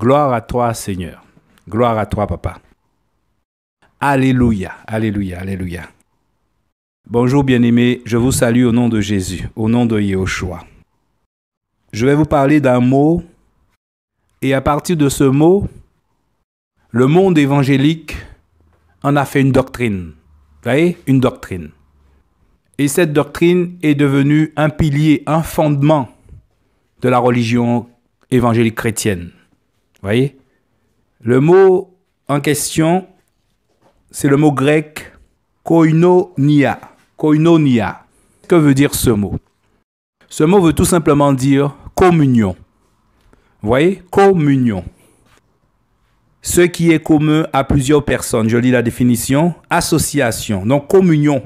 Gloire à toi, Seigneur. Gloire à toi, Papa. Alléluia, alléluia, alléluia. Bonjour, bien-aimés. Je vous salue au nom de Jésus, au nom de Yahushua. Je vais vous parler d'un mot, et à partir de ce mot, le monde évangélique en a fait une doctrine. Vous voyez, une doctrine. Et cette doctrine est devenue un pilier, un fondement de la religion évangélique chrétienne. Vous voyez? Le mot en question, c'est le mot grec koinonia. Koinonia. Que veut dire ce mot? Ce mot veut tout simplement dire communion. Vous voyez? Communion. Ce qui est commun à plusieurs personnes. Je lis la définition. Association. Donc, communion.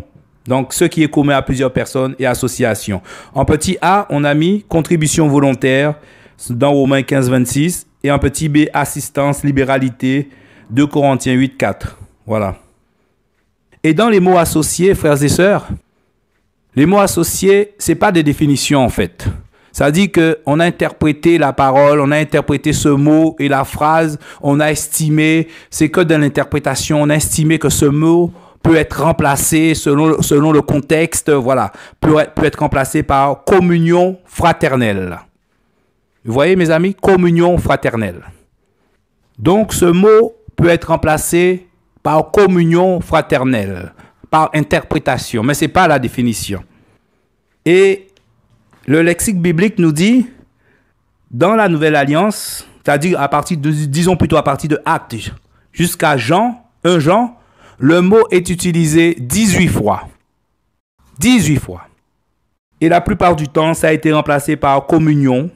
Donc, ce qui est commun à plusieurs personnes et association. En petit A, on a mis contribution volontaire dans Romains 15, 26. Et en petit B, assistance, libéralité, 2 Corinthiens 8, 4. Voilà. Et dans les mots associés, frères et sœurs, les mots associés, ce n'est pas des définitions en fait. Ça dit qu'on a interprété la parole, on a interprété ce mot et la phrase, on a estimé, c'est que dans l'interprétation, on a estimé que ce mot peut être remplacé selon le contexte, voilà, peut être remplacé par communion fraternelle. Vous voyez mes amis, communion fraternelle. Donc ce mot peut être remplacé par communion fraternelle, par interprétation, mais ce n'est pas la définition. Et le lexique biblique nous dit, dans la Nouvelle Alliance, c'est-à-dire à partir de, disons plutôt à partir de Actes jusqu'à Jean, 1 Jean, le mot est utilisé 18 fois. 18 fois. Et la plupart du temps, ça a été remplacé par communion,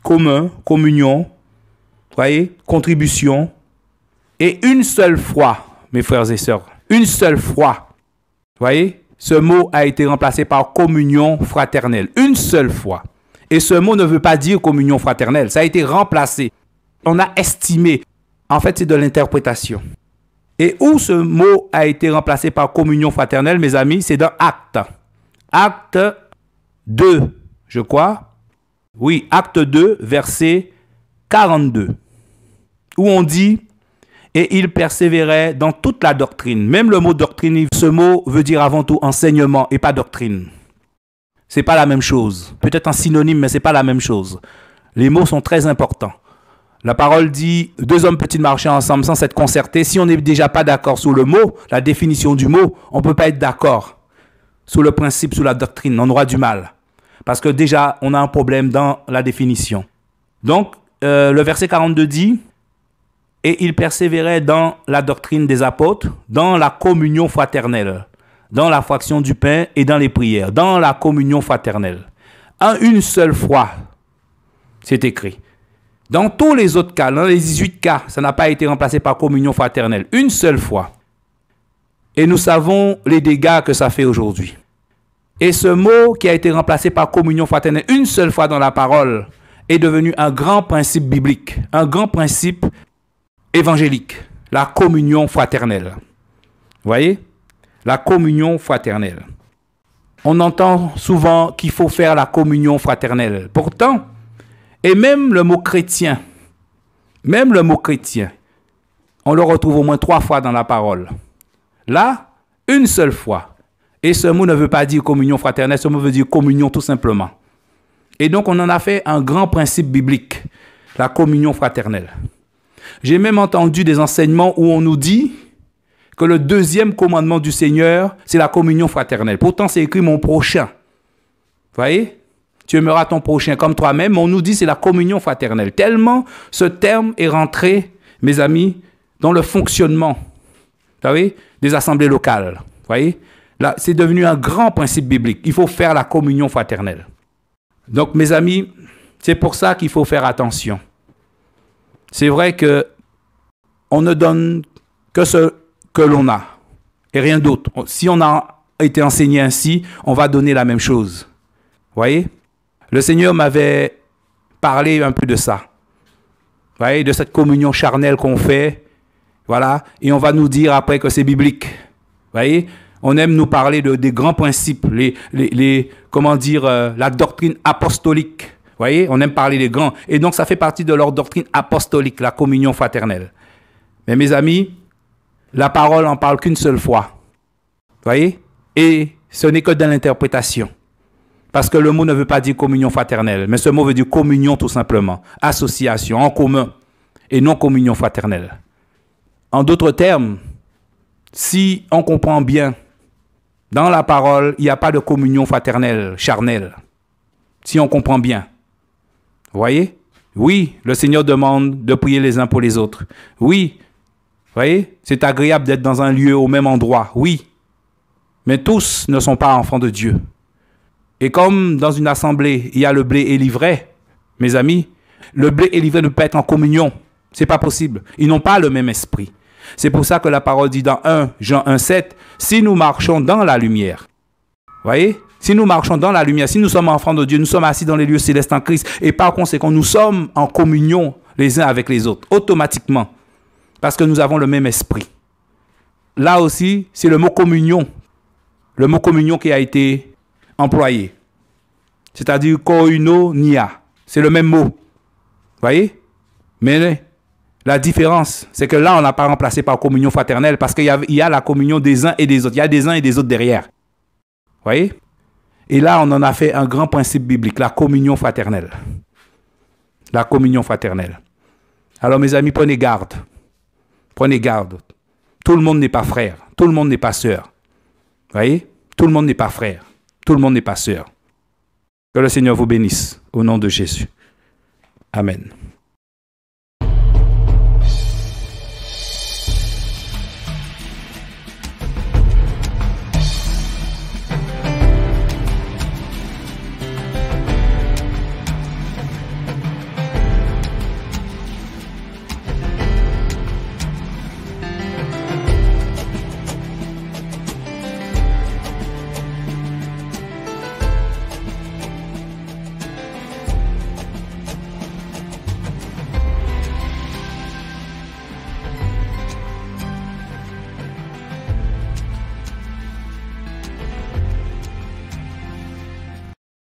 commun, communion, voyez, contribution. Et une seule fois, mes frères et sœurs, une seule fois, voyez, ce mot a été remplacé par communion fraternelle. Une seule fois. Et ce mot ne veut pas dire communion fraternelle. Ça a été remplacé. On a estimé. En fait, c'est de l'interprétation. Et où ce mot a été remplacé par communion fraternelle, mes amis, c'est dans Actes. Acte 2, je crois. Oui, Acte 2, verset 42. Où on dit... Et il persévérait dans toute la doctrine. Même le mot doctrine, ce mot veut dire avant tout enseignement et pas doctrine. C'est pas la même chose. Peut-être un synonyme, mais c'est pas la même chose. Les mots sont très importants. La parole dit, 2 hommes peuvent-ils marcher ensemble sans s'être concertés? Si on n'est déjà pas d'accord sur le mot, la définition du mot, on ne peut pas être d'accord sur le principe, sur la doctrine. On aura du mal. Parce que déjà, on a un problème dans la définition. Donc, le verset 42 dit... Et il persévérait dans la doctrine des apôtres, dans la communion fraternelle, dans la fraction du pain et dans les prières, dans la communion fraternelle. En une seule fois, c'est écrit. Dans tous les autres cas, dans les 18 cas, ça n'a pas été remplacé par communion fraternelle. Une seule fois. Et nous savons les dégâts que ça fait aujourd'hui. Et ce mot qui a été remplacé par communion fraternelle une seule fois dans la parole est devenu un grand principe biblique, un grand principe évangélique, la communion fraternelle. Vous voyez? La communion fraternelle. On entend souvent qu'il faut faire la communion fraternelle. Pourtant, et même le mot chrétien, on le retrouve au moins 3 fois dans la parole. Là, une seule fois. Et ce mot ne veut pas dire communion fraternelle, ce mot veut dire communion tout simplement. Et donc, on en a fait un grand principe biblique, la communion fraternelle. J'ai même entendu des enseignements où on nous dit que le 2e commandement du Seigneur, c'est la communion fraternelle. Pourtant, c'est écrit mon prochain. Vous voyez? Tu aimeras ton prochain comme toi-même. On nous dit c'est la communion fraternelle. Tellement ce terme est rentré, mes amis, dans le fonctionnement, vous voyez, des assemblées locales. Vous voyez? Là, c'est devenu un grand principe biblique. Il faut faire la communion fraternelle. Donc, mes amis, c'est pour ça qu'il faut faire attention. C'est vrai que on ne donne que ce que l'on a et rien d'autre. Si on a été enseigné ainsi, on va donner la même chose. Vous voyez? Le Seigneur m'avait parlé un peu de ça. Vous voyez? De cette communion charnelle qu'on fait. Voilà. Et on va nous dire après que c'est biblique. Vous voyez? On aime nous parler des grands principes, comment dire, la doctrine apostolique. Voyez, on aime parler des grands. Et donc, ça fait partie de leur doctrine apostolique, la communion fraternelle. Mais mes amis, la parole en parle qu'une seule fois. Voyez? Et ce n'est que dans l'interprétation. Parce que le mot ne veut pas dire communion fraternelle, mais ce mot veut dire communion tout simplement. Association, en commun, et non communion fraternelle. En d'autres termes, si on comprend bien, dans la parole, il n'y a pas de communion fraternelle, charnelle. Si on comprend bien. Vous voyez? Oui, le Seigneur demande de prier les uns pour les autres. Oui, vous voyez? C'est agréable d'être dans un lieu au même endroit. Oui. Mais tous ne sont pas enfants de Dieu. Et comme dans une assemblée, il y a le blé et l'ivraie, mes amis, le blé et l'ivraie ne peuvent pas être en communion. Ce n'est pas possible. Ils n'ont pas le même esprit. C'est pour ça que la parole dit dans 1 Jean 1,7, si nous marchons dans la lumière, voyez, si nous marchons dans la lumière, si nous sommes enfants de Dieu, nous sommes assis dans les lieux célestes en Christ, et par conséquent, nous sommes en communion les uns avec les autres, automatiquement, parce que nous avons le même esprit. Là aussi, c'est le mot communion qui a été employé, c'est-à-dire koinonia, c'est le même mot, voyez, mais la différence, c'est que là, on n'a pas remplacé par communion fraternelle parce qu'il y a la communion des uns et des autres. Il y a des uns et des autres derrière. Vous voyez? Et là, on en a fait un grand principe biblique, la communion fraternelle. La communion fraternelle. Alors, mes amis, prenez garde. Prenez garde. Tout le monde n'est pas frère. Tout le monde n'est pas sœur. Vous voyez? Tout le monde n'est pas frère. Tout le monde n'est pas sœur. Que le Seigneur vous bénisse au nom de Jésus. Amen.